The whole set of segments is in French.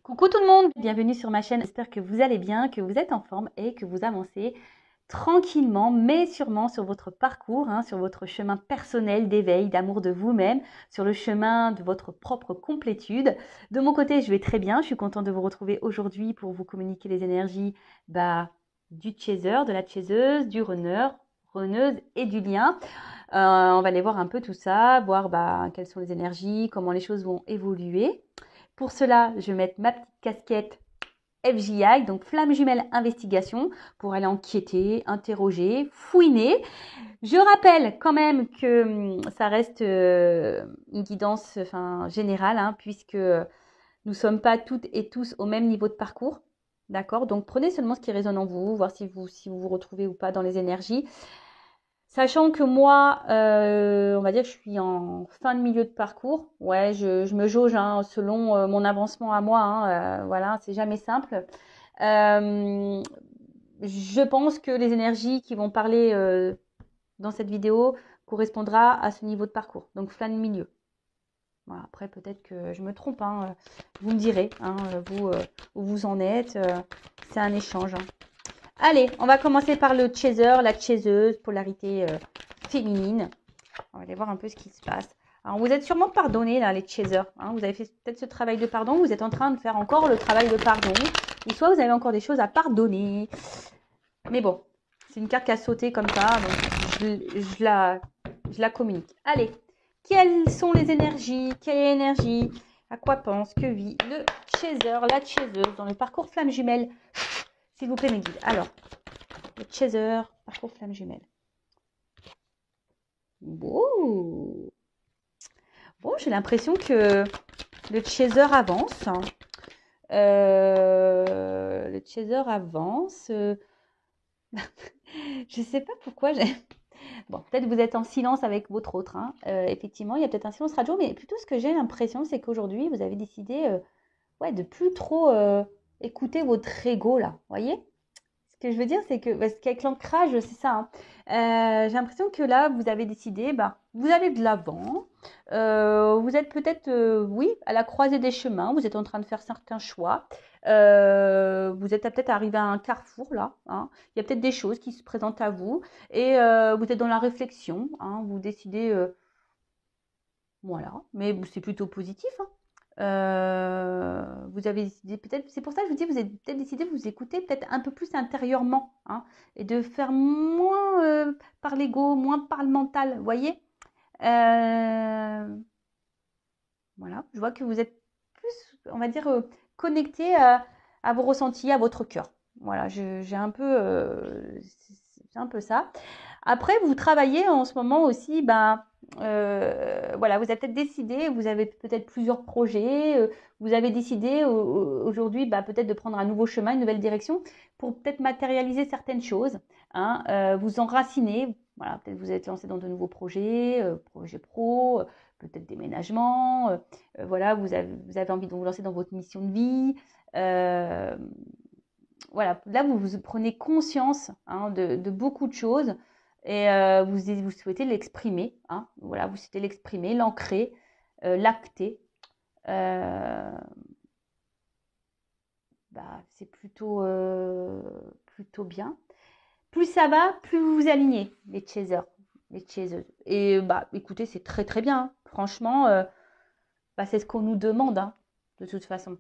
Coucou tout le monde, bienvenue sur ma chaîne. J'espère que vous allez bien, que vous êtes en forme et que vous avancez tranquillement mais sûrement sur votre parcours, sur votre chemin personnel d'éveil, d'amour de vous-même, sur le chemin de votre propre complétude. De mon côté, je vais très bien. Je suis contente de vous retrouver aujourd'hui pour vous communiquer les énergies du chaser, de la chaiseuse, du runner, runneuse et du lien. On va aller voir un peu tout ça, voir quelles sont les énergies, comment les choses vont évoluer. Pour cela, je vais mettre ma petite casquette FJI, donc Flamme Jumelle Investigation, pour aller enquêter, interroger, fouiner. Je rappelle quand même que ça reste une guidance générale, puisque nous ne sommes pas toutes et tous au même niveau de parcours. D'accord? Donc prenez seulement ce qui résonne en vous, voir si vous vous retrouvez ou pas dans les énergies. Sachant que moi, on va dire que je suis en fin de milieu de parcours. Ouais, je me jauge selon mon avancement à moi. Voilà, c'est jamais simple. Je pense que les énergies qui vont parler dans cette vidéo correspondra à ce niveau de parcours. Donc, fin de milieu. Voilà, après, peut-être que je me trompe. Vous me direz vous, où vous en êtes. C'est un échange. Allez, on va commencer par le chaser, la chaiseuse, polarité féminine. On va aller voir un peu ce qui se passe. Alors, vous êtes sûrement pardonnés, là, les chasers. Vous avez fait peut-être ce travail de pardon. Vous êtes en train de faire encore le travail de pardon. Ou soit vous avez encore des choses à pardonner. Mais bon, c'est une carte qui a sauté comme ça. Donc, je la communique. Allez, quelles sont les énergies? Quelle énergie? À quoi pense? Que vit le chaser, la chaiseuse dans le parcours flamme jumelle? S'il vous plaît, mes guides. Alors, le chaser, parcours flamme jumelle. Bon, j'ai l'impression que le chaser avance. Le chaser avance. Je sais pas pourquoi. Bon, peut-être vous êtes en silence avec votre autre. Effectivement, il y a peut-être un silence radio, mais plutôt ce que j'ai l'impression, c'est qu'aujourd'hui, vous avez décidé de plus trop écouter votre ego, là. Voyez? Ce que je veux dire, c'est que, parce qu'avec l'ancrage, c'est ça. J'ai l'impression que là, vous avez décidé, vous allez de l'avant. Vous êtes peut-être, oui, à la croisée des chemins. Vous êtes en train de faire certains choix. Vous êtes peut-être arrivé à un carrefour, là. Il y a peut-être des choses qui se présentent à vous. Et vous êtes dans la réflexion. Vous décidez, voilà. Mais c'est plutôt positif. Vous avez décidé peut-être, c'est pour ça que je vous dis, vous avez peut-être décidé de vous écouter peut-être un peu plus intérieurement et de faire moins par l'ego, moins par le mental, vous voyez. Voilà, je vois que vous êtes plus, on va dire, connecté à vos ressentis, à votre cœur. Voilà, j'ai un peu, c'est un peu ça. Après, vous travaillez en ce moment aussi, voilà, vous avez peut-être décidé, vous avez peut-être plusieurs projets, vous avez décidé aujourd'hui peut-être de prendre un nouveau chemin, une nouvelle direction pour peut-être matérialiser certaines choses, vous enraciner, voilà, peut-être vous êtes lancé dans de nouveaux projets, projets pro, peut-être déménagement, voilà, vous avez envie de vous lancer dans votre mission de vie, voilà, là vous prenez conscience de beaucoup de choses et vous souhaitez l'exprimer, voilà, vous souhaitez l'exprimer, l'ancrer, l'acter. C'est plutôt bien. Plus ça va, plus vous vous alignez, les chasers, les chaseuses. Et écoutez, c'est très très bien. Franchement, c'est ce qu'on nous demande, de toute façon.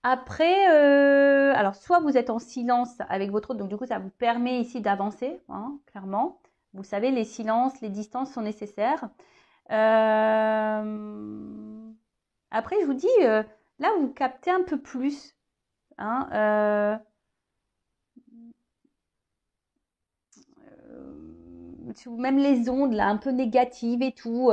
Après, alors soit vous êtes en silence avec votre autre, donc du coup ça vous permet ici d'avancer, clairement. Vous savez, les silences, les distances sont nécessaires. Après, je vous dis, là vous captez un peu plus. Même les ondes là, un peu négatives et tout,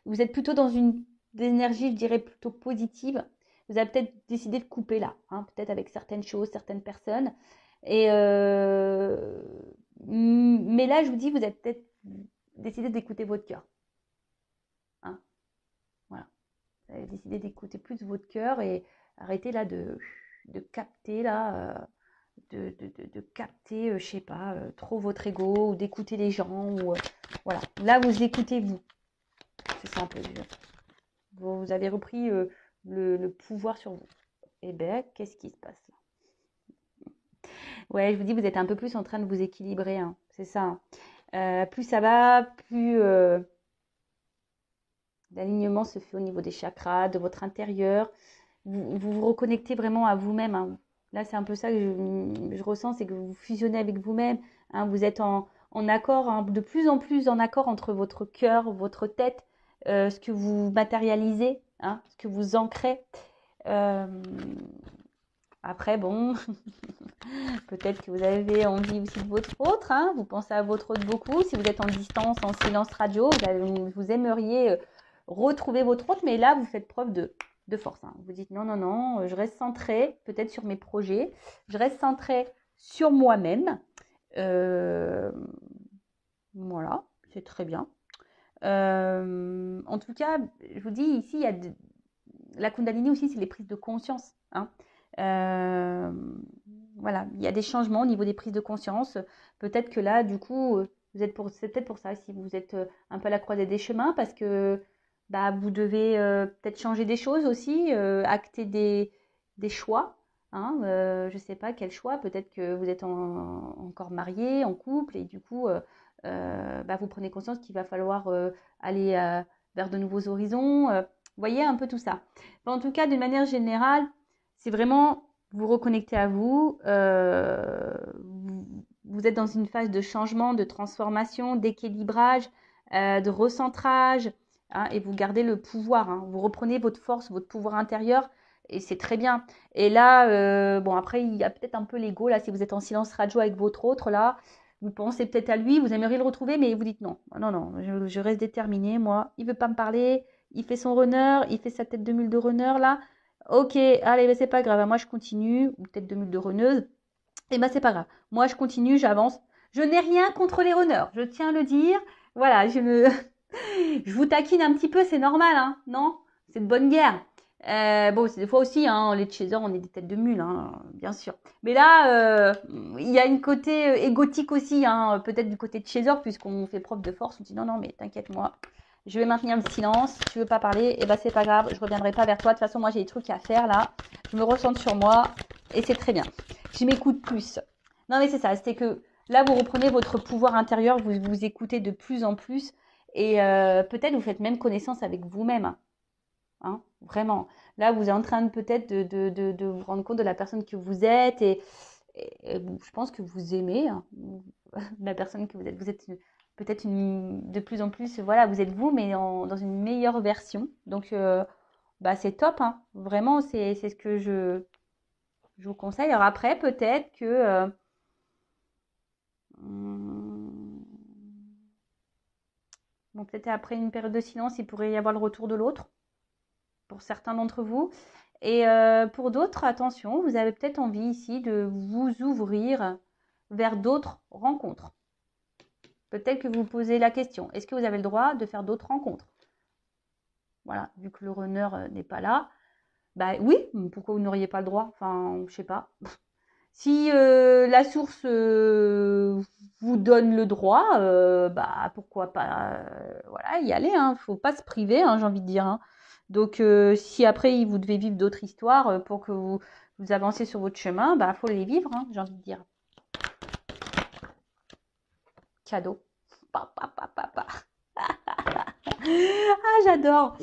vous êtes plutôt dans une énergie, je dirais, plutôt positive. Vous avez peut-être décidé de couper là, peut-être avec certaines choses, certaines personnes. Et mais là, je vous dis, vous avez peut-être décidé d'écouter votre cœur. Voilà. Vous avez décidé d'écouter plus votre cœur et arrêter là de capter là. De capter, je sais pas, trop votre ego ou d'écouter les gens. Ou, voilà. Là, vous écoutez vous. C'est ça un peu. Vous avez repris le pouvoir sur vous. Eh ben, qu'est-ce qui se passe là? Ouais, je vous dis, vous êtes un peu plus en train de vous équilibrer, hein, c'est ça, hein. Plus ça va, plus l'alignement se fait au niveau des chakras, de votre intérieur. Vous reconnectez vraiment à vous-même, hein. Là, c'est un peu ça que je ressens, c'est que vous fusionnez avec vous-même, hein. Vous êtes en accord, hein, de plus en plus en accord entre votre cœur, votre tête, ce que vous matérialisez, hein, ce que vous ancrez. Euh, Après, bon, peut-être que vous avez envie aussi de votre autre, hein, vous pensez à votre autre beaucoup. Si vous êtes en distance, en silence radio, vous aimeriez retrouver votre autre, mais là, vous faites preuve de force, hein. Vous dites non, non, non, je reste centrée peut-être sur mes projets, je reste centrée sur moi-même. Euh, voilà, c'est très bien. En tout cas, je vous dis, ici, il y a la Kundalini aussi, c'est les prises de conscience, hein. Euh, voilà, il y a des changements au niveau des prises de conscience. Peut-être que là, du coup, c'est peut-être pour ça, si vous êtes un peu à la croisée des chemins, parce que bah, vous devez peut-être changer des choses aussi, acter des choix, hein. Je ne sais pas quel choix, peut-être que vous êtes encore marié, en couple, et du coup, bah, vous prenez conscience qu'il va falloir aller vers de nouveaux horizons. Vous voyez un peu tout ça. En tout cas, d'une manière générale, c'est vraiment vous reconnecter à vous. Vous êtes dans une phase de changement, de transformation, d'équilibrage, de recentrage, hein, et vous gardez le pouvoir, hein. Vous reprenez votre force, votre pouvoir intérieur, et c'est très bien. Et là, bon, après, il y a peut-être un peu l'ego, là, si vous êtes en silence radio avec votre autre, là, vous pensez peut-être à lui, vous aimeriez le retrouver, mais vous dites non, non, non, je reste déterminée, moi. Il ne veut pas me parler, il fait son runner, il fait sa tête de mule de runner, là. Ok, allez, mais c'est pas grave, moi je continue, ou tête de mule de runneuse, et ben c'est pas grave. Moi je continue, j'avance. Je n'ai rien contre les runners, je tiens à le dire. Voilà, je vous taquine un petit peu, c'est normal, hein, non? C'est de bonne guerre. Bon, c'est des fois aussi, hein, les chasers, on est des têtes de mule, hein, bien sûr. Mais là, il y a une côté égotique aussi, hein, peut-être du côté de chaser, puisqu'on fait preuve de force. On dit non, non, mais t'inquiète, moi, je vais maintenir le silence. Si tu veux pas parler, eh ben c'est pas grave, je reviendrai pas vers toi. De toute façon, moi j'ai des trucs à faire là. Je me ressens sur moi et c'est très bien. Je m'écoute plus. Non, mais c'est ça, c'était que là, vous reprenez votre pouvoir intérieur, vous vous écoutez de plus en plus. Et peut-être vous faites même connaissance avec vous-même, hein, vraiment. Là, vous êtes en train de peut-être de vous rendre compte de la personne que vous êtes et je pense que vous aimez, hein, la personne que vous êtes. Vous êtes peut-être de plus en plus, voilà, vous êtes vous, mais dans une meilleure version. Donc, bah, c'est top, hein. Vraiment, c'est ce que je vous conseille. Alors après, peut-être que hum, bon, peut-être après une période de silence, il pourrait y avoir le retour de l'autre, pour certains d'entre vous. Et pour d'autres, attention, vous avez peut-être envie ici de vous ouvrir vers d'autres rencontres. Peut-être que vous posez la question, est-ce que vous avez le droit de faire d'autres rencontres? Voilà, vu que le runner n'est pas là, bah oui, pourquoi vous n'auriez pas le droit? Enfin, je sais pas. Si la source vous donne le droit, bah pourquoi pas, voilà, y aller, hein. Faut pas se priver, hein, j'ai envie de dire, hein. Donc si après vous devez vivre d'autres histoires pour que vous avanciez sur votre chemin, bah faut les vivre, hein, j'ai envie de dire. Cadeau. Pa, pa, pa, pa, pa. Ah, j'adore.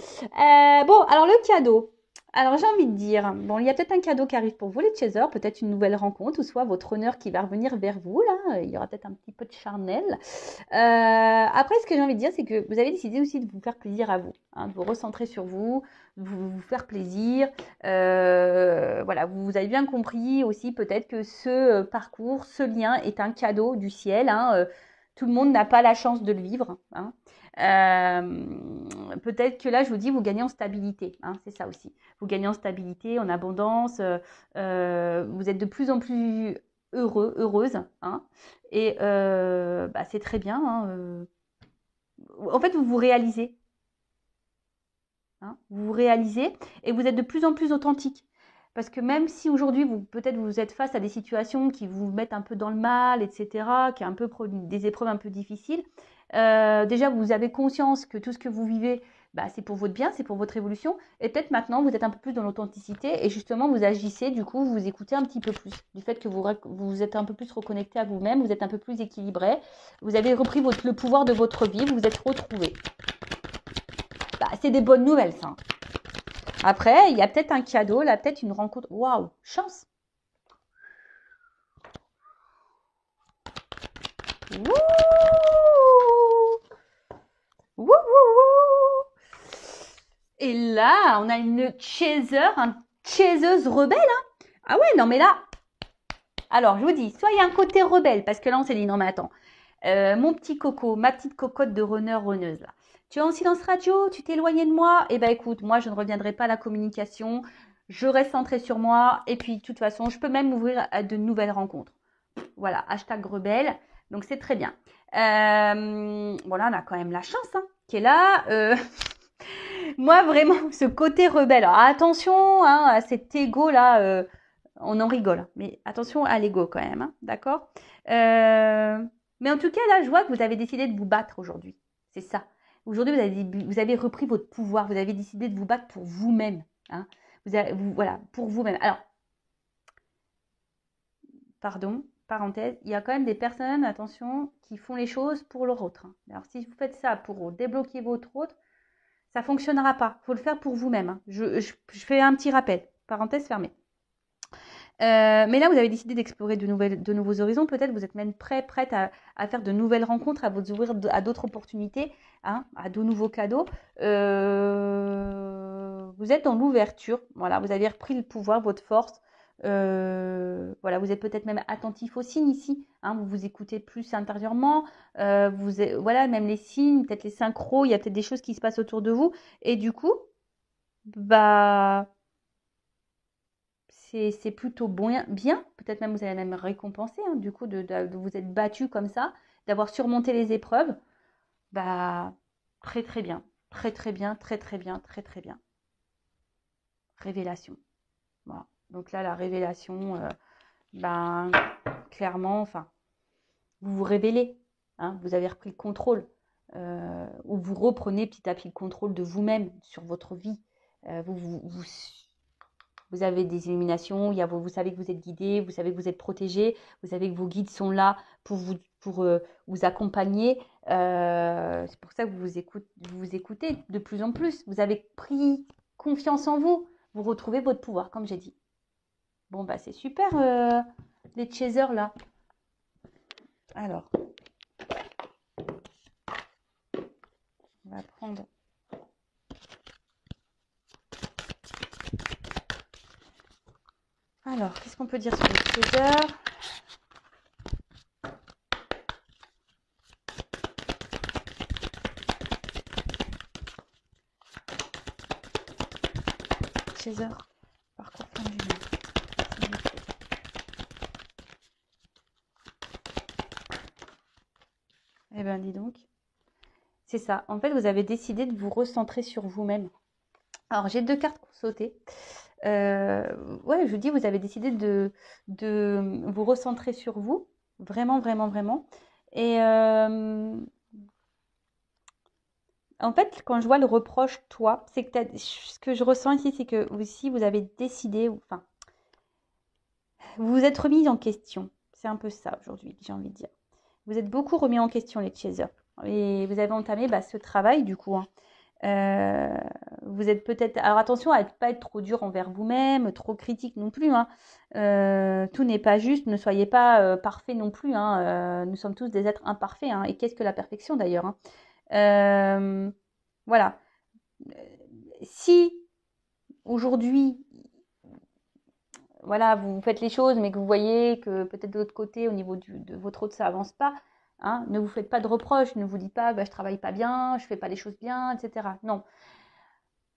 Bon, alors le cadeau. Alors j'ai envie de dire, bon, il y a peut-être un cadeau qui arrive pour vous les chasers, peut-être une nouvelle rencontre, ou soit votre honneur qui va revenir vers vous, là, il y aura peut-être un petit peu de charnel. Après, ce que j'ai envie de dire, c'est que vous avez décidé aussi de vous faire plaisir à vous, hein, de vous recentrer sur vous, de vous faire plaisir. Voilà, vous avez bien compris aussi peut-être que ce parcours, ce lien est un cadeau du ciel, hein, tout le monde n'a pas la chance de le vivre, hein. Peut-être que là, je vous dis, vous gagnez en stabilité, hein, c'est ça aussi. Vous gagnez en stabilité, en abondance, vous êtes de plus en plus heureux, heureuse, hein, et bah, c'est très bien, hein, en fait, vous vous réalisez, hein, vous vous réalisez et vous êtes de plus en plus authentique. Parce que même si aujourd'hui, peut-être vous êtes face à des situations qui vous mettent un peu dans le mal, etc., qui est un peu des épreuves un peu difficiles, déjà vous avez conscience que tout ce que vous vivez, bah, c'est pour votre bien, c'est pour votre évolution. Et peut-être maintenant, vous êtes un peu plus dans l'authenticité et justement, vous agissez, du coup, vous écoutez un petit peu plus. Du fait que vous êtes un peu plus reconnecté à vous-même, vous êtes un peu plus équilibré, vous avez repris le pouvoir de votre vie, vous vous êtes retrouvé. Bah, c'est des bonnes nouvelles, ça. Après, il y a peut-être un cadeau, là, peut-être une rencontre. Waouh, chance. Wouh! Wouh, wouh, wouh! Et là, on a une chaseuse rebelle. Hein. Ah ouais, non mais là, alors je vous dis, soit il y a un côté rebelle, parce que là on s'est dit, non mais attends, mon petit coco, ma petite cocotte de runneuse là, tu es en silence radio, tu t'es éloigné de moi, eh ben écoute, moi je ne reviendrai pas à la communication, je reste centrée sur moi, et puis de toute façon, je peux même m'ouvrir à de nouvelles rencontres. Voilà, hashtag rebelle, donc c'est très bien. Bon là, on a quand même la chance hein, qui est là. Moi, vraiment, ce côté rebelle. Alors, attention hein, à cet ego là, on en rigole, mais attention à l'ego quand même, hein, d'accord mais en tout cas, là, je vois que vous avez décidé de vous battre aujourd'hui. C'est ça. Aujourd'hui, vous avez repris votre pouvoir. Vous avez décidé de vous battre pour vous-même. Hein. Voilà, pour vous-même. Alors, pardon, parenthèse, il y a quand même des personnes, attention, qui font les choses pour leur autre. Hein. Alors, si vous faites ça pour débloquer votre autre, ça ne fonctionnera pas. Il faut le faire pour vous-même. Hein. Je fais un petit rappel. Parenthèse fermée. Mais là, vous avez décidé d'explorer de nouveaux horizons. Peut-être vous êtes même prête à faire de nouvelles rencontres, à vous ouvrir à d'autres opportunités, hein, à de nouveaux cadeaux. Vous êtes dans l'ouverture. Voilà, vous avez repris le pouvoir, votre force. Voilà, vous êtes peut-être même attentif aux signes ici. Hein, vous vous écoutez plus intérieurement. Voilà, même les signes, peut-être les synchros. Il y a peut-être des choses qui se passent autour de vous. Et du coup, bah c'est plutôt bien. Peut-être même vous allez même récompenser, hein, du coup, de vous être battu comme ça, d'avoir surmonté les épreuves. Bah, très très bien. Très très bien, très très bien, très très bien. Révélation. Voilà. Donc là, la révélation, ben, clairement, enfin, vous vous révélez. Hein, vous avez repris le contrôle. Ou vous reprenez petit à petit le contrôle de vous-même sur votre vie. Vous avez des illuminations, vous savez que vous êtes guidé, vous savez que vous êtes protégé, vous savez que vos guides sont là pour vous accompagner. C'est pour ça que vous vous écoutez de plus en plus. Vous avez pris confiance en vous. Vous retrouvez votre pouvoir, comme j'ai dit. Bon, bah c'est super, les chasers là. Alors, on va prendre... Alors, qu'est-ce qu'on peut dire sur les chasers ? Chaser, parcours fin du monde. Eh ben, dis donc. C'est ça. En fait, vous avez décidé de vous recentrer sur vous-même. Alors, j'ai 2 cartes pour sauter. Ouais, je vous dis, vous avez décidé de vous recentrer sur vous. Vraiment, vraiment, vraiment. Et en fait, quand je vois le reproche, toi, c'est que ce que je ressens ici, c'est que aussi, vous avez décidé, enfin, vous vous êtes remis en question. C'est un peu ça aujourd'hui, j'ai envie de dire. Vous êtes beaucoup remis en question, les chasers. Et vous avez entamé ce travail, du coup. Hein. Vous êtes peut-être... Alors attention à ne pas être trop dur envers vous-même, trop critique non plus. Hein. Tout n'est pas juste, ne soyez pas parfait non plus. Hein. Nous sommes tous des êtres imparfaits. Hein. Et qu'est-ce que la perfection d'ailleurs hein. Voilà. Si aujourd'hui, voilà, vous faites les choses, mais que vous voyez que peut-être de l'autre côté, au niveau de votre autre, ça avance pas, hein, ne vous faites pas de reproches, ne vous dites pas, je travaille pas bien, je fais pas les choses bien, etc. Non.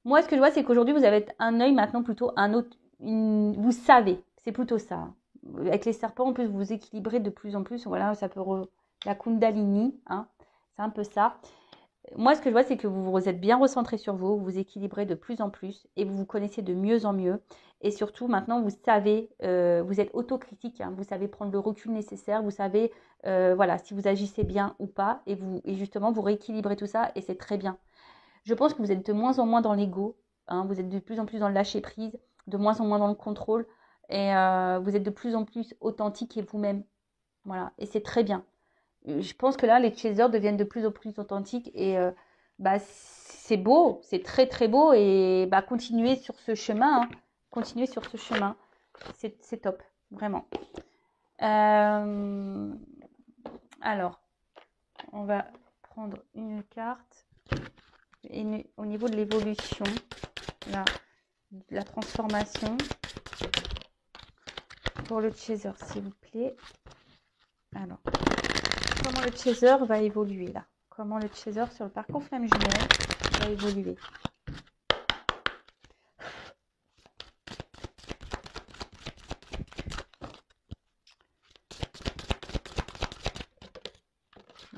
Moi, ce que je vois, c'est qu'aujourd'hui, vous avez un œil maintenant plutôt un autre, vous savez, c'est plutôt ça. Hein. Avec les serpents, en plus, vous vous équilibrez de plus en plus. Voilà, ça peut la Kundalini, hein, c'est un peu ça. Moi, ce que je vois, c'est que vous êtes bien recentré sur vous, vous équilibrez de plus en plus et vous vous connaissez de mieux en mieux. Et surtout, maintenant, vous savez, vous êtes autocritique, hein, vous savez prendre le recul nécessaire, vous savez, voilà, si vous agissez bien ou pas. Et justement, vous rééquilibrez tout ça et c'est très bien. Je pense que vous êtes de moins en moins dans l'ego, hein, vous êtes de plus en plus dans le lâcher prise, de moins en moins dans le contrôle, et vous êtes de plus en plus authentique et vous-même. Voilà, et c'est très bien. Je pense que là, les chasers deviennent de plus en plus authentiques et bah, c'est beau, c'est très très beau et bah, continuez sur ce chemin, hein. Continuez sur ce chemin, c'est top, vraiment. Alors, on va prendre une carte et au niveau de l'évolution, là, la transformation pour le chaser, s'il vous plaît. Alors, comment le chaser va évoluer là? Comment le chaser sur le parcours flamme jumelle va évoluer?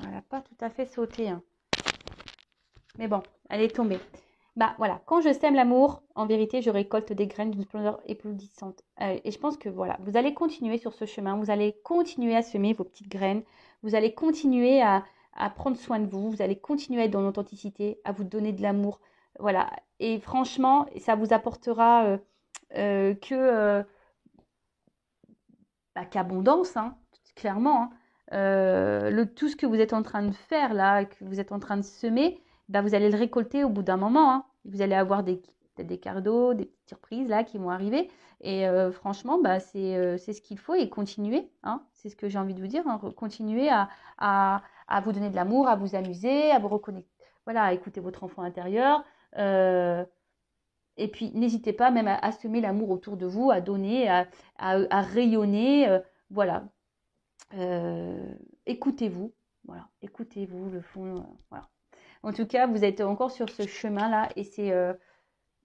Elle n'a pas tout à fait sauté, hein. Mais bon, elle est tombée. Bah voilà, quand je sème l'amour, en vérité, je récolte des graines d'une splendeur éplodissante. Et je pense que voilà, vous allez continuer sur ce chemin, vous allez continuer à semer vos petites graines, vous allez continuer à prendre soin de vous, vous allez continuer à être dans l'authenticité, à vous donner de l'amour. Voilà, et franchement, ça vous apportera qu'abondance, hein, clairement. Hein. Tout ce que vous êtes en train de faire là, que vous êtes en train de semer, bah, vous allez le récolter au bout d'un moment. Hein. Vous allez avoir peut-être des cadeaux, des petites surprises là qui vont arriver. Et franchement, bah, c'est ce qu'il faut et continuer. Hein. C'est ce que j'ai envie de vous dire. Hein. Continuez à vous donner de l'amour, à vous amuser, à vous reconnecter. Voilà, à écouter votre enfant intérieur. Et puis, n'hésitez pas même à semer l'amour autour de vous, à donner, à rayonner. Voilà. Écoutez-vous. Voilà. Écoutez-vous, le fond. Voilà. En tout cas, vous êtes encore sur ce chemin-là et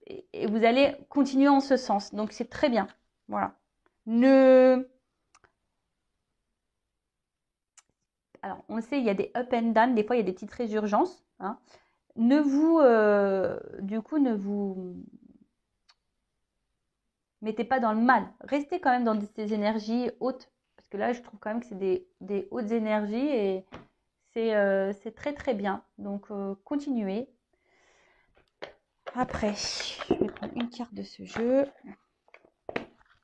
et vous allez continuer en ce sens. Donc, c'est très bien. Voilà. Alors, on le sait, il y a des up and down. Des fois, il y a des petites résurgences. Hein. Du coup, ne vous mettez pas dans le mal. Restez quand même dans ces énergies hautes. Parce que là, je trouve quand même que c'est des hautes énergies et c'est très très bien. Donc, continuez. Après, je vais prendre une carte de ce jeu.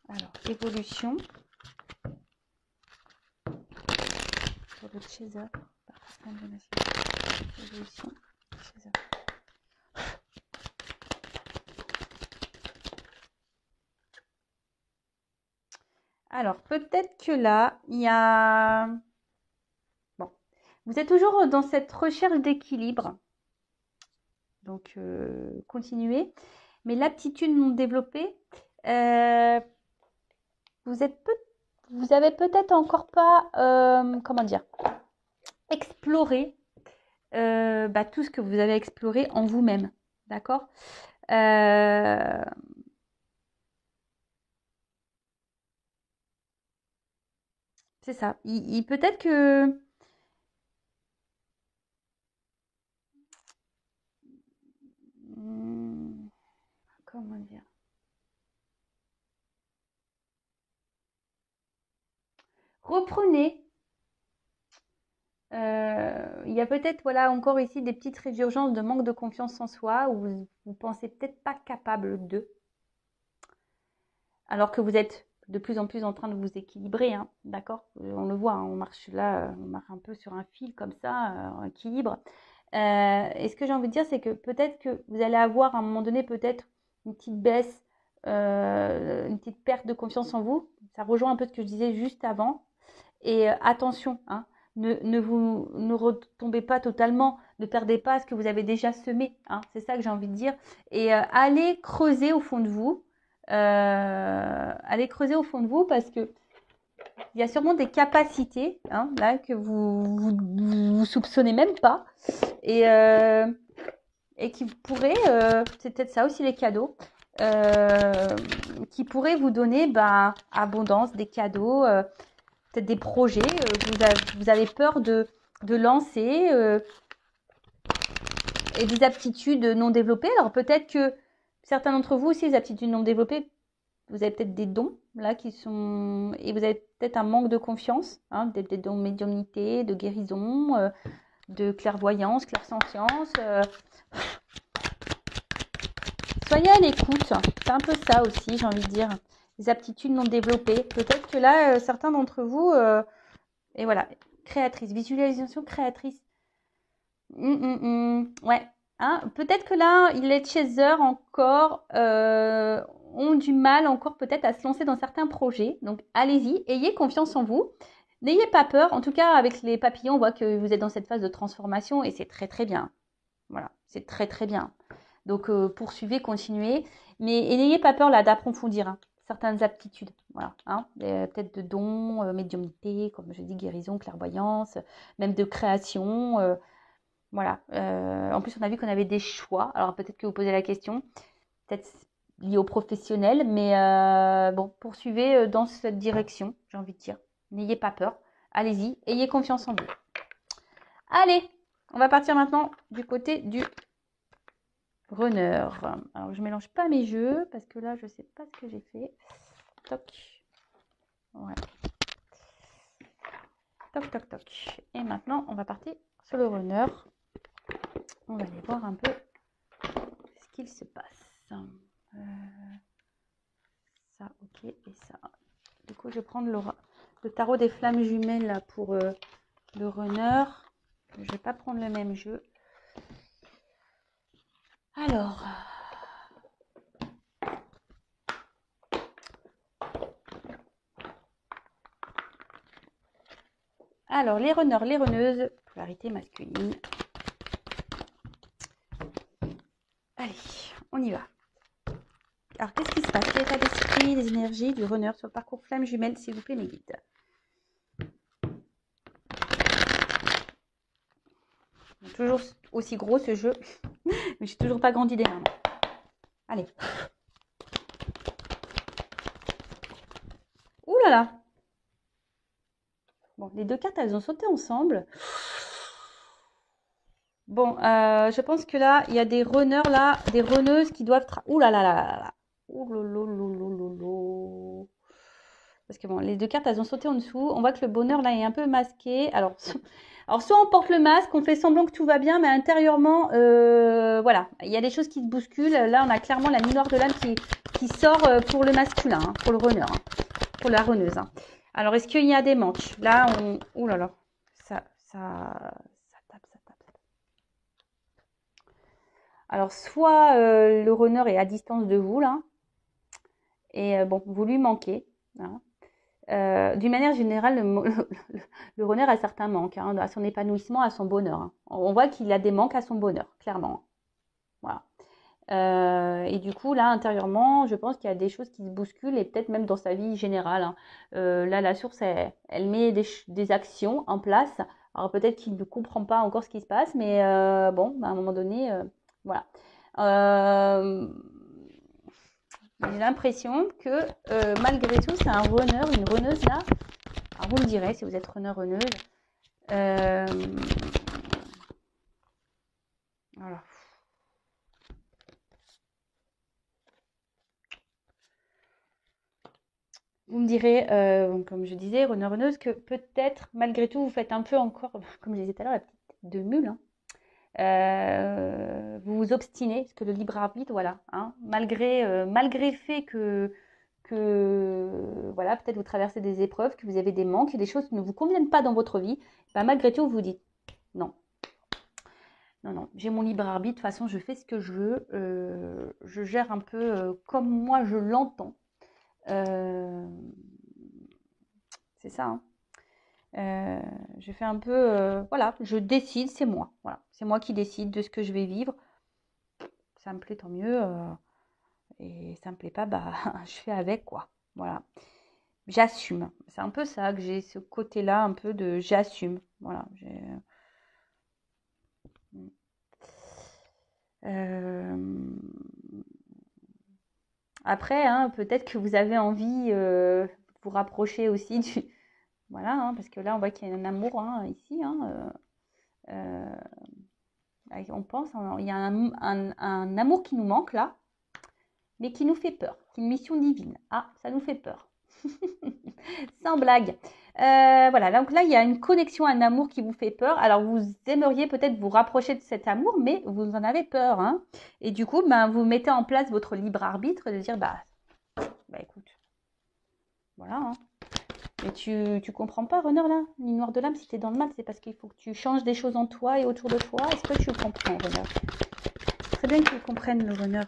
Alors, évolution. Pour le chaser. Évolution. Chaser. Alors, peut-être que là, il y a... Bon, vous êtes toujours dans cette recherche d'équilibre. Donc, continuez. Mais l'aptitude non développée, vous avez peut-être encore pas, comment dire, exploré tout ce que vous avez exploré en vous-même. D'accord? C'est ça. Peut-être que... Comment dire? Reprenez. Il y a peut-être voilà, encore ici des petites résurgences de manque de confiance en soi où vous ne pensez peut-être pas capable de. Alors que vous êtes de plus en plus en train de vous équilibrer, hein, d'accord? On le voit, hein, on marche là, on marche un peu sur un fil comme ça, en équilibre. Et ce que j'ai envie de dire, c'est que peut-être que vous allez avoir à un moment donné peut-être une petite baisse, une petite perte de confiance en vous. Ça rejoint un peu ce que je disais juste avant. Et attention, hein, ne retombez pas totalement, ne perdez pas ce que vous avez déjà semé. Hein, c'est ça que j'ai envie de dire. Et allez creuser au fond de vous. Allez creuser au fond de vous parce que il y a sûrement des capacités hein, là que vous soupçonnez même pas et qui pourraient, c'est peut-être ça aussi les cadeaux, qui pourraient vous donner abondance, des cadeaux, peut-être des projets que vous avez peur de lancer et des aptitudes non développées. Alors peut-être que certains d'entre vous aussi, les aptitudes non développées, vous avez peut-être des dons là qui sont et vous avez peut-être un manque de confiance, hein, des dons de médiumnité, de guérison, de clairvoyance, clairsentience. Soyez à l'écoute. C'est un peu ça aussi, j'ai envie de dire. Les aptitudes non développées. Peut-être que là, certains d'entre vous... et voilà, créatrice, visualisation créatrice. Ouais. Hein, peut-être que là, les chasers encore ont du mal encore peut-être à se lancer dans certains projets. Donc, allez-y, ayez confiance en vous. N'ayez pas peur. En tout cas, avec les papillons, on voit que vous êtes dans cette phase de transformation et c'est très, très bien. Voilà, c'est très, très bien. Donc, poursuivez, continuez. Mais n'ayez pas peur là d'approfondir certaines aptitudes. Voilà, hein, peut-être de dons, médiumnité, comme je dis, guérison, clairvoyance, même de création. Voilà. En plus, on a vu qu'on avait des choix. Alors, peut-être que vous posez la question, peut-être lié au professionnel, mais bon, poursuivez dans cette direction, j'ai envie de dire. N'ayez pas peur. Allez-y, ayez confiance en vous. Allez, on va partir maintenant du côté du runner. Alors, je mélange pas mes jeux parce que là, je sais pas ce que j'ai fait. Toc. Ouais. Toc, toc, toc. Et maintenant, on va partir sur le runner. On va aller voir un peu ce qu'il se passe. Ça, ok, et ça. Du coup, je vais prendre le tarot des flammes jumelles là, pour le runner. Je ne vais pas prendre le même jeu. Alors, les runners, les runneuses, polarité masculine. Allez, on y va. Alors, qu'est-ce qui se passe? Quel état d'esprit, les énergies du runner sur le parcours flamme jumelle, s'il vous plaît, mes guides? Toujours aussi gros ce jeu, mais j'ai toujours pas grandi des mains. Allez. Ouh là là. Bon, les deux cartes, elles ont sauté ensemble. Bon, je pense que là, il y a des runners là, des runneuses qui doivent... Ouh là là là là là. Ouh lolo. Parce que bon, les deux cartes, elles ont sauté en dessous. On voit que le bonheur là est un peu masqué. Alors soit on porte le masque, on fait semblant que tout va bien, mais intérieurement, voilà, il y a des choses qui se bousculent. Là, on a clairement la nuit noire de l'âme qui sort pour le masculin, hein, pour le runner, hein, pour la runneuse. Hein. Alors, est-ce qu'il y a des manques? Là, on... Ouh là là, ça tape. Alors, soit le runner est à distance de vous, là, et bon, vous lui manquez. Hein. D'une manière générale, le runner a certains manques, hein, à son épanouissement, à son bonheur. Hein. On voit qu'il a des manques à son bonheur, clairement. Voilà. Et du coup, là, intérieurement, je pense qu'il y a des choses qui se bousculent et peut-être même dans sa vie générale. Hein. Là, la source, elle met des actions en place. Alors peut-être qu'il ne comprend pas encore ce qui se passe, mais bon, à un moment donné, voilà. J'ai l'impression que malgré tout, c'est un runner, une runneuse là. Alors vous me direz si vous êtes runner, runneuse. Voilà. Vous me direz, comme je disais, runner, runneuse, que peut-être malgré tout, vous faites un peu encore, comme je disais tout à l'heure, la petite tête de mule. Hein. Vous vous obstinez, parce que le libre arbitre, voilà, hein, malgré le fait que voilà, peut-être vous traversez des épreuves, que vous avez des manques, des choses qui ne vous conviennent pas dans votre vie, bah, malgré tout, vous vous dites non, j'ai mon libre arbitre, de toute façon, je fais ce que je veux, je gère un peu comme moi je l'entends. C'est ça, hein. Je fais un peu, voilà, je décide, c'est moi. Voilà, c'est moi qui décide de ce que je vais vivre. Ça me plaît, tant mieux. Et ça me plaît pas, bah, je fais avec, quoi. Voilà. J'assume. C'est un peu ça que j'ai, ce côté-là, un peu de j'assume. Voilà. Après, hein, peut-être que vous avez envie de vous rapprocher aussi du... Voilà, hein, parce que là, on voit qu'il y a un amour hein, ici. Hein, on pense, il y a un amour qui nous manque là, mais qui nous fait peur. C'est une mission divine. Ah, ça nous fait peur. Sans blague. Voilà, donc là, il y a une connexion, un amour qui vous fait peur. Alors, vous aimeriez peut-être vous rapprocher de cet amour, mais vous en avez peur. Hein. Et du coup, ben, vous mettez en place votre libre arbitre de dire, bah écoute, voilà. Hein. Mais tu comprends pas, Runner, là, ni noir de l'âme, si tu es dans le mal, c'est parce qu'il faut que tu changes des choses en toi et autour de toi. Est-ce que tu comprends, Runner? C'est très bien que tu comprennes, le Runner.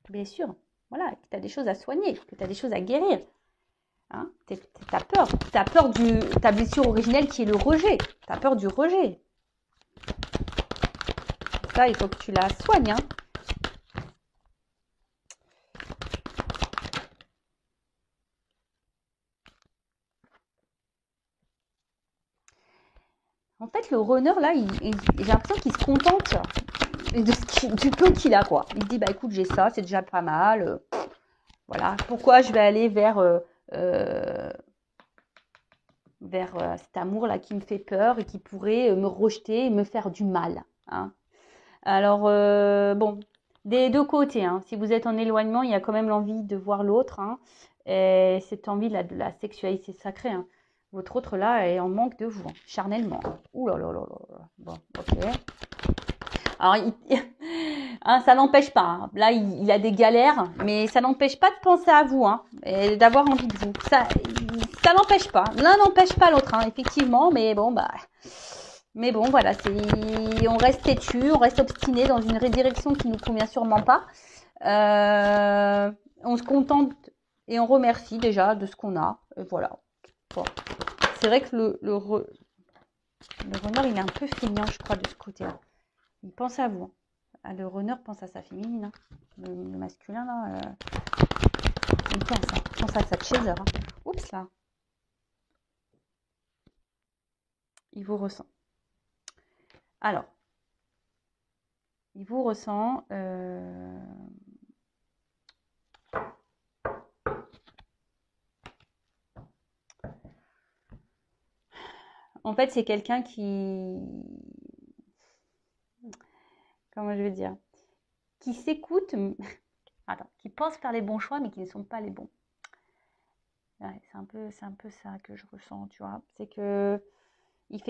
Bien sûr. Voilà, que tu as des choses à soigner, que tu as des choses à guérir. Hein, t'as peur. T'as peur de ta blessure originelle qui est le rejet. T'as peur du rejet. Ça, il faut que tu la soignes. Hein. En fait, le runner, là, j'ai l'impression qu'il se contente du peu qu'il a, quoi. Il se dit, bah écoute, j'ai ça, c'est déjà pas mal. Voilà. Pourquoi je vais aller vers cet amour-là qui me fait peur et qui pourrait me rejeter et me faire du mal. Hein. Alors, bon, des deux côtés. Hein. Si vous êtes en éloignement, il y a quand même l'envie de voir l'autre. Hein, et cette envie de la sexualité sacrée. Hein. Votre autre là est en manque de vous, hein, charnellement. Ouh là là là là. Bon, ok. Alors, hein, ça n'empêche pas. Hein. Là, il a des galères, mais ça n'empêche pas de penser à vous hein, et d'avoir envie de vous. Ça n'empêche pas. L'un n'empêche pas l'autre, hein, effectivement. Mais bon, voilà, on reste têtu, on reste obstiné dans une direction qui nous convient sûrement pas. On se contente et on remercie déjà de ce qu'on a. Et voilà. Bon. C'est vrai que le renard, il est un peu feignant, je crois, de ce côté-là. Il pense à vous. Hein. Le runner pense à sa féminine. Hein. Le masculin, là, il pense à sa chaser. Hein. Oups, là. Il vous ressent. Alors, il vous ressent. En fait, c'est quelqu'un qui... Comment je vais dire? Qui s'écoute, qui pense faire les bons choix, mais qui ne sont pas les bons. Ouais, c'est un peu ça que je ressens, tu vois. C'est que il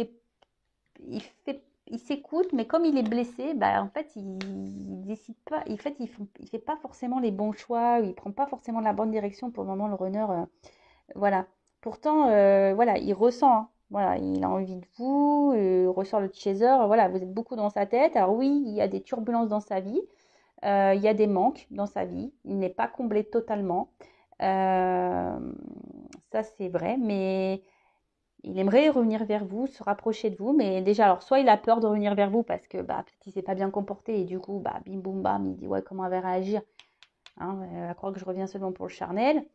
s'écoute, mais comme il est blessé, bah, en fait, il décide pas. En fait, il fait pas forcément les bons choix, il prend pas forcément la bonne direction pour le moment, le runner. Voilà. Pourtant, voilà, il ressent. Hein. Voilà, il a envie de vous, ressort le chaser. Voilà, vous êtes beaucoup dans sa tête. Alors oui, il y a des turbulences dans sa vie. Il y a des manques dans sa vie. Il n'est pas comblé totalement. Ça, c'est vrai. Mais il aimerait revenir vers vous, se rapprocher de vous. Mais déjà, alors, soit il a peur de revenir vers vous parce que peut-être il ne s'est pas bien comporté. Et du coup, bim, boum, bam, il dit, ouais, comment elle va réagir hein, elle va croire que je reviens seulement pour le charnel.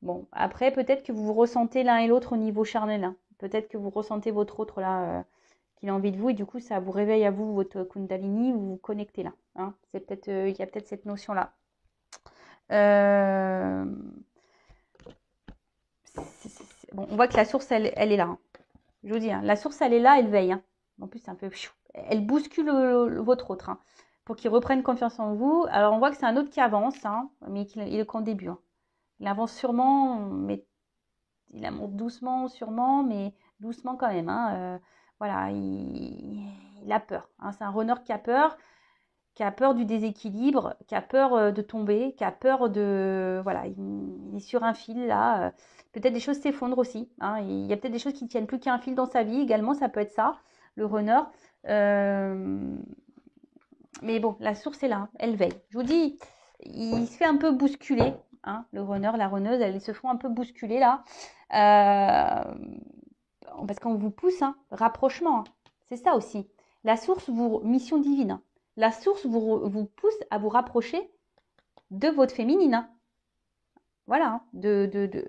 Bon, après, peut-être que vous vous ressentez l'un et l'autre au niveau charnel. Hein. Peut-être que vous ressentez votre autre là, qu'il a envie de vous, et du coup, ça vous réveille à vous, votre Kundalini, vous vous connectez là. Hein. C'est peut-être, il y a peut-être cette notion-là. Bon, on voit que la source, elle est là. Hein. Je vous dis, hein, la source, elle est là, elle veille. Hein. En plus, c'est un peu... Elle bouscule votre autre, hein, pour qu'il reprenne confiance en vous. Alors, on voit que c'est un autre qui avance, hein, mais il est qu'en début. Hein. Il avance sûrement, mais il monte doucement, sûrement, mais doucement quand même. Hein. Voilà, il a peur. Hein. C'est un runner qui a peur du déséquilibre, qui a peur de tomber, qui a peur de... Voilà, il est sur un fil là. Peut-être des choses s'effondrent aussi. Hein. Il y a peut-être des choses qui ne tiennent plus qu'à un fil dans sa vie également, ça peut être ça, le runner. Mais bon, la source est là, hein. Elle veille. Je vous dis, il se fait un peu bousculer. Hein, le runner, la runneuse, elles se font un peu bousculer là. Parce qu'on vous pousse, hein, rapprochement. Hein. C'est ça aussi. La source, mission divine. Hein. La source vous pousse à vous rapprocher de votre féminine. Hein. Voilà. Hein,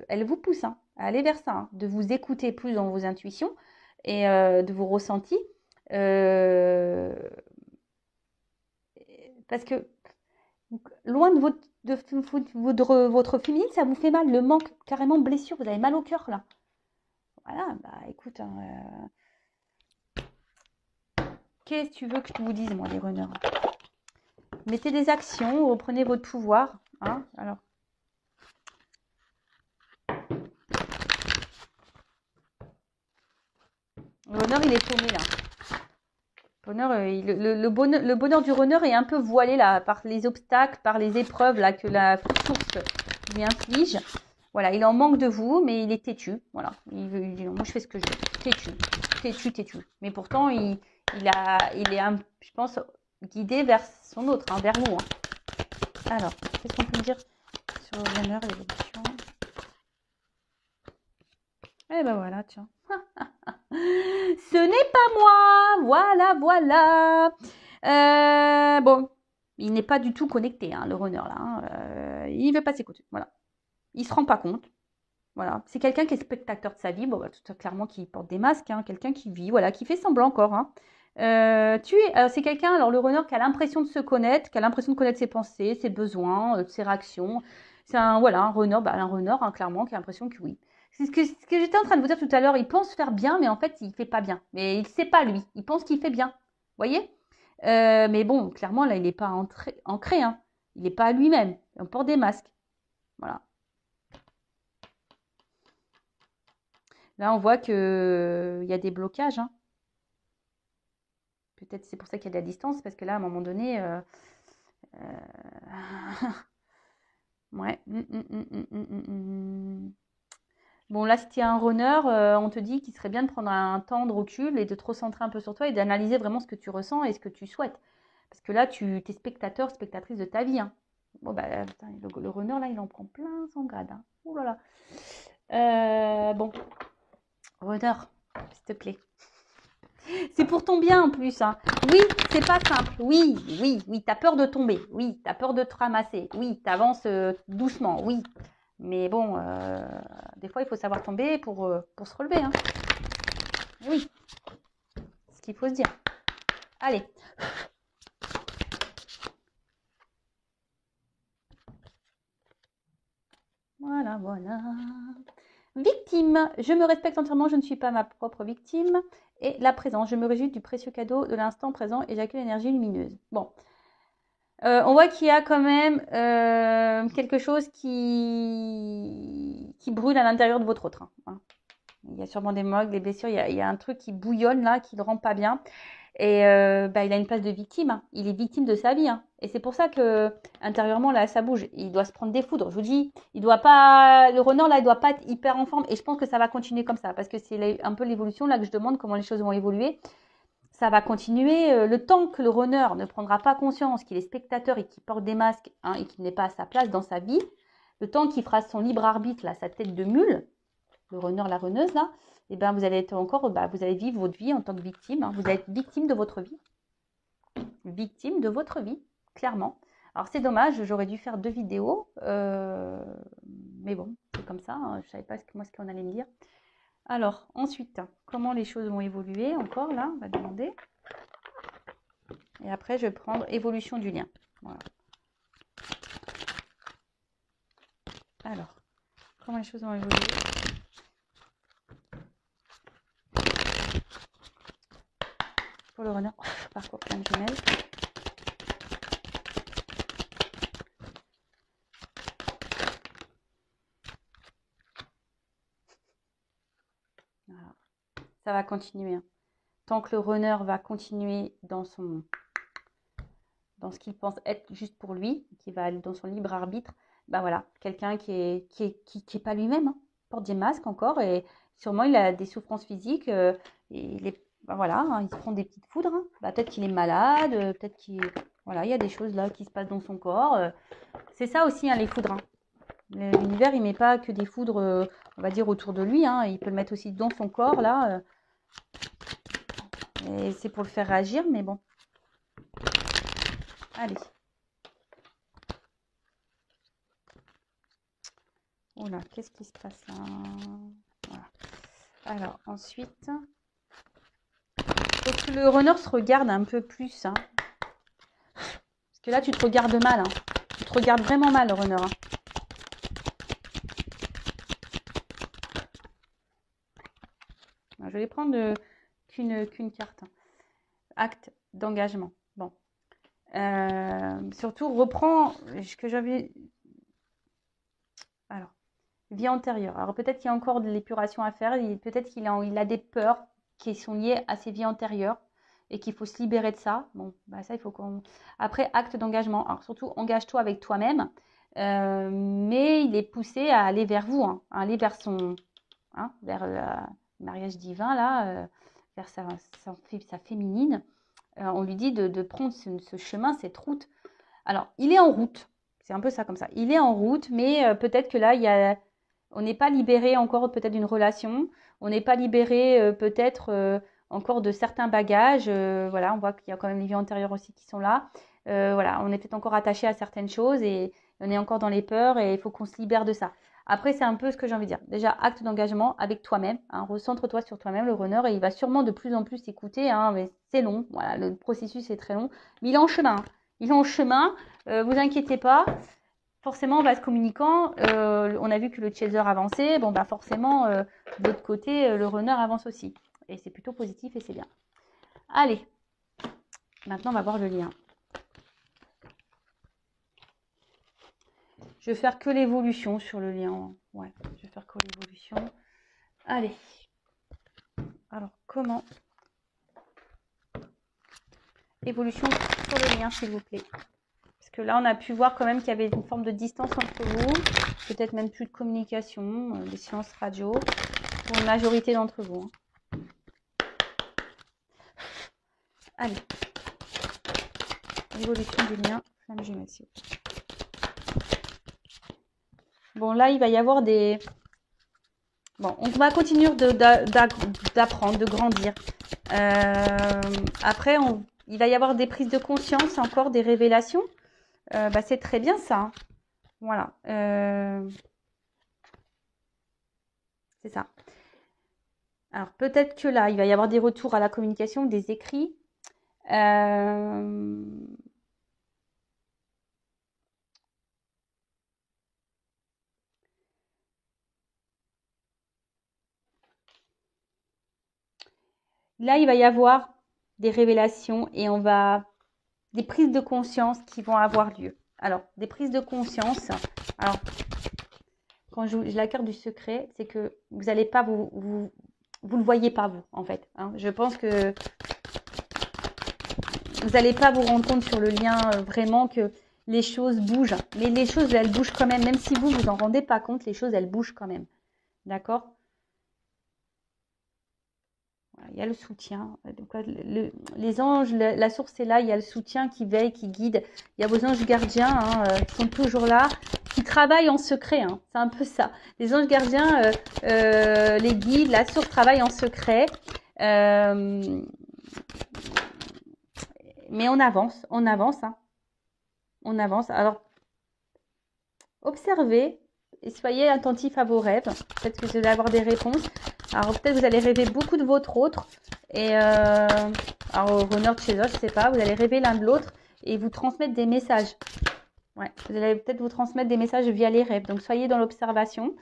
elle vous pousse hein, à aller vers ça. Hein, de vous écouter plus dans vos intuitions et de vos ressentis. Parce que loin de votre féminine, ça vous fait mal. Le manque, carrément blessure. Vous avez mal au cœur là. Voilà, écoute, hein, qu'est-ce que tu veux que je vous dise, moi, les runners? Mettez des actions, reprenez votre pouvoir. Hein, alors. runner, il est paumé là. Le bonheur du runner est un peu voilé là par les obstacles, par les épreuves là que la source lui inflige. Voilà, il en manque de vous, mais il est têtu. Voilà, il dit non, moi je fais ce que je veux. Têtu. Mais pourtant, il est, je pense, guidé vers son autre, hein, vers vous. Hein. Alors, qu'est-ce qu'on peut dire sur le runner, l'évolution? Eh ben voilà, tiens. Ce n'est pas moi. Voilà. Bon, il n'est pas du tout connecté, hein, le runner là. Hein. Il ne veut pas s'écouter. Voilà. Il se rend pas compte. Voilà. C'est quelqu'un qui est spectateur de sa vie. Bon, bah, tout clairement qui porte des masques. Hein. Quelqu'un qui vit, voilà, qui fait semblant encore. Hein. C'est quelqu'un, alors le runner, qui a l'impression de se connaître, qui a l'impression de connaître ses pensées, ses besoins, ses réactions. C'est un runner, hein, clairement, qui a l'impression que oui. C'est ce que j'étais en train de vous dire tout à l'heure. Il pense faire bien, mais en fait, il fait pas bien. Mais il sait pas, lui. Il pense qu'il fait bien. Vous voyez? Mais bon, clairement, là, il n'est pas ancré. Hein. Il n'est pas lui-même. On porte des masques. Voilà. Là, on voit qu'il y a des blocages. Hein. Peut-être c'est pour ça qu'il y a de la distance, parce que là, à un moment donné... ouais. Bon, là, si tu es un runner, on te dit qu'il serait bien de prendre un temps de recul et de te recentrer un peu sur toi et d'analyser vraiment ce que tu ressens et ce que tu souhaites. Parce que là, tu es spectateur, spectatrice de ta vie. Hein. Bon, bah, putain, le runner, là, il en prend plein son grade. Hein. Ouh là là. Bon, runner, s'il te plaît. C'est pour ton bien en plus. Hein. Oui, c'est pas simple. Oui, t'as peur de tomber. Oui, t'as peur de te ramasser. Oui, t'avances doucement. Oui. Mais bon, des fois, il faut savoir tomber pour se relever. Hein. Oui, c'est ce qu'il faut se dire. Allez. Voilà. Victime. Je me respecte entièrement, je ne suis pas ma propre victime. Et la présence. Je me réjouis du précieux cadeau de l'instant présent et j'accueille l'énergie lumineuse. Bon. On voit qu'il y a quand même quelque chose qui brûle à l'intérieur de votre autre. Hein. Il y a sûrement des moques, des blessures. Il y a un truc qui bouillonne là, qui ne le rend pas bien. Et il a une place de victime. Hein. Il est victime de sa vie. Hein. Et c'est pour ça que intérieurement, là, ça bouge. Il doit se prendre des foudres. Je vous dis, le runner, là, il doit pas être hyper en forme. Et je pense que ça va continuer comme ça. Parce que c'est un peu l'évolution là que je demande, comment les choses vont évoluer. Ça va continuer le temps que le runner ne prendra pas conscience qu'il est spectateur et qu'il porte des masques hein, et qu'il n'est pas à sa place dans sa vie, le temps qu'il fera son libre arbitre, là, sa tête de mule, le runner, la runneuse, là, et ben vous allez être encore, vous allez vivre votre vie en tant que victime. Hein, vous allez être victime de votre vie. Victime de votre vie, clairement. Alors c'est dommage, j'aurais dû faire 2 vidéos, mais bon, c'est comme ça, hein, je ne savais pas ce qu'on allait me dire. Alors, ensuite, comment les choses vont évoluer encore, là, on va demander. Et après, je vais prendre évolution du lien. Voilà. Alors, comment les choses vont évoluer? Pour le runner, parcours plein de jumelles. Voilà. Ça va continuer. Hein. Tant que le runner va continuer dans ce qu'il pense être juste pour lui, qui va aller dans son libre arbitre, ben voilà, quelqu'un qui est pas lui-même, hein, porte des masques encore et sûrement il a des souffrances physiques, voilà, hein, il se prend des petites foudres, hein. Peut-être qu'il est malade, peut-être voilà, il y a des choses là qui se passent dans son corps. C'est ça aussi, hein, les foudres. Hein. L'univers, il met pas que des foudres, on va dire, autour de lui, hein, il peut le mettre aussi dans son corps là. Et c'est pour le faire réagir, mais bon. Allez. Oula, qu'est-ce qui se passe là? Voilà. Alors, ensuite, faut que le runner se regarde un peu plus. Hein. Parce que là, tu te regardes mal. Hein. Tu te regardes vraiment mal, le runner. Hein. Je vais prendre qu'une carte. Hein. Acte d'engagement. Bon. Surtout, reprends ce que j'avais... Alors, vie antérieure. Alors, peut-être qu'il y a encore de l'épuration à faire. Peut-être qu'il a des peurs qui sont liées à ses vies antérieures et qu'il faut se libérer de ça. Bon, bah ça, il faut qu'on... Après, acte d'engagement. Alors, surtout, engage-toi avec toi-même. Mais il est poussé à aller vers vous, hein, à aller vers son... Hein, vers le mariage divin, là, vers sa féminine. On lui dit de prendre ce chemin, cette route. Alors, il est en route. C'est un peu ça comme ça. Il est en route, mais peut-être que là, on n'est pas libéré encore peut-être d'une relation. On n'est pas libéré peut-être encore de certains bagages. Voilà, on voit qu'il y a quand même les vies antérieures aussi qui sont là. Voilà, on est peut-être encore attaché à certaines choses et on est encore dans les peurs et il faut qu'on se libère de ça. Après, c'est un peu ce que j'ai envie de dire. Déjà, acte d'engagement avec toi-même. Hein, recentre-toi sur toi-même, le runner, et il va sûrement de plus en plus t'écouter. Hein, mais c'est long. Voilà, le processus est très long. Mais il est en chemin. Il est en chemin. Vous inquiétez pas. Forcément, en vase communicant, on a vu que le chaser avançait. Bon, bah forcément, de l'autre côté, le runner avance aussi. Et c'est plutôt positif et c'est bien. Allez. Maintenant, on va voir le lien. Je vais faire que l'évolution sur le lien. Ouais, je vais faire que l'évolution. Allez. Alors, comment? Évolution sur le lien, s'il vous plaît. Parce que là, on a pu voir quand même qu'il y avait une forme de distance entre vous. Peut-être même plus de communication, des silences radio, pour une majorité d'entre vous. Allez. Évolution du lien, flamme jumelle. Bon, là, il va y avoir des... Bon, on va continuer d'apprendre, de grandir. Après, il va y avoir des prises de conscience, encore des révélations. Bah, c'est très bien ça. Hein. Voilà. C'est ça. Alors, peut-être que là, il va y avoir des retours à la communication, des écrits. Là, il va y avoir des révélations et des prises de conscience qui vont avoir lieu. Alors, des prises de conscience. Alors, quand je la carte du secret, c'est que vous n'allez pas vous le voyez pas vous, en fait. Hein. Je pense que vous n'allez pas vous rendre compte sur le lien vraiment que les choses bougent. Mais les choses, elles bougent quand même. Même si vous en rendez pas compte, les choses, elles bougent quand même. D'accord ? Il y a le soutien. Donc, les anges, la source est là. Il y a le soutien qui veille, qui guide. Il y a vos anges gardiens qui sont toujours là, qui travaillent en secret. Hein. C'est un peu ça. Les anges gardiens, les guides, la source travaille en secret. Mais on avance. Hein. On avance. Alors, observez et soyez attentifs à vos rêves. Peut-être que vous allez avoir des réponses. Alors, peut-être vous allez rêver beaucoup de votre autre. Et alors, runner de chez eux, je sais pas. Vous allez rêver l'un de l'autre et vous transmettre des messages. Ouais, vous allez peut-être vous transmettre des messages via les rêves. Donc, soyez dans l'observation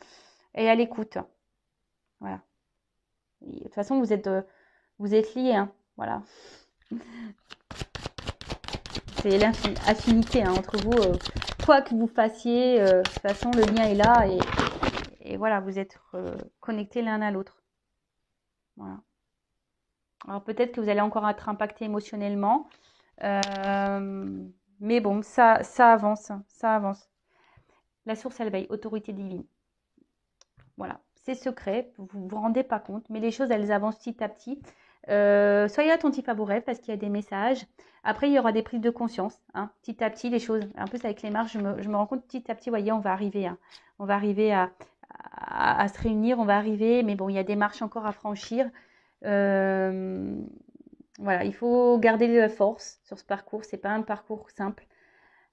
et à l'écoute. Voilà. Et de toute façon, vous êtes liés. Hein. Voilà. C'est l'affinité hein, entre vous. Quoi que vous fassiez, de toute façon, le lien est là. Et voilà, vous êtes connectés l'un à l'autre. Voilà. Alors peut-être que vous allez encore être impacté émotionnellement. Mais bon, ça avance. Ça avance. La source, elle veille. Autorité divine. Voilà. C'est secret. Vous ne vous rendez pas compte. Mais les choses, elles avancent petit à petit. Soyez attentifs à vos rêves parce qu'il y a des messages. Après, il y aura des prises de conscience. Hein, petit à petit, les choses. Un peu ça avec les marches, je me rends compte petit à petit. Vous voyez, on va arriver à se réunir. On va arriver. Mais bon, il y a des marches encore à franchir. Voilà, il faut garder de la force sur ce parcours. C'est pas un parcours simple.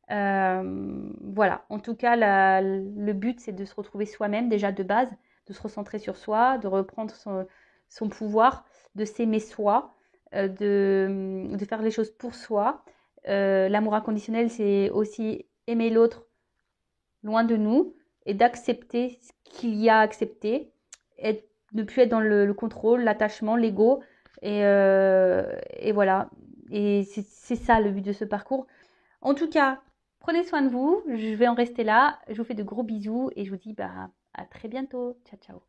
Voilà. En tout cas, le but, c'est de se retrouver soi-même déjà de base, de se recentrer sur soi, de reprendre son pouvoir, de s'aimer soi, de faire les choses pour soi. L'amour inconditionnel, c'est aussi aimer l'autre loin de nous et d'accepter ce qu'il y a à accepter, et ne plus être dans le contrôle, l'attachement, l'ego. Et voilà. Et c'est ça le but de ce parcours. En tout cas, prenez soin de vous. Je vais en rester là. Je vous fais de gros bisous et je vous dis à très bientôt. Ciao, ciao.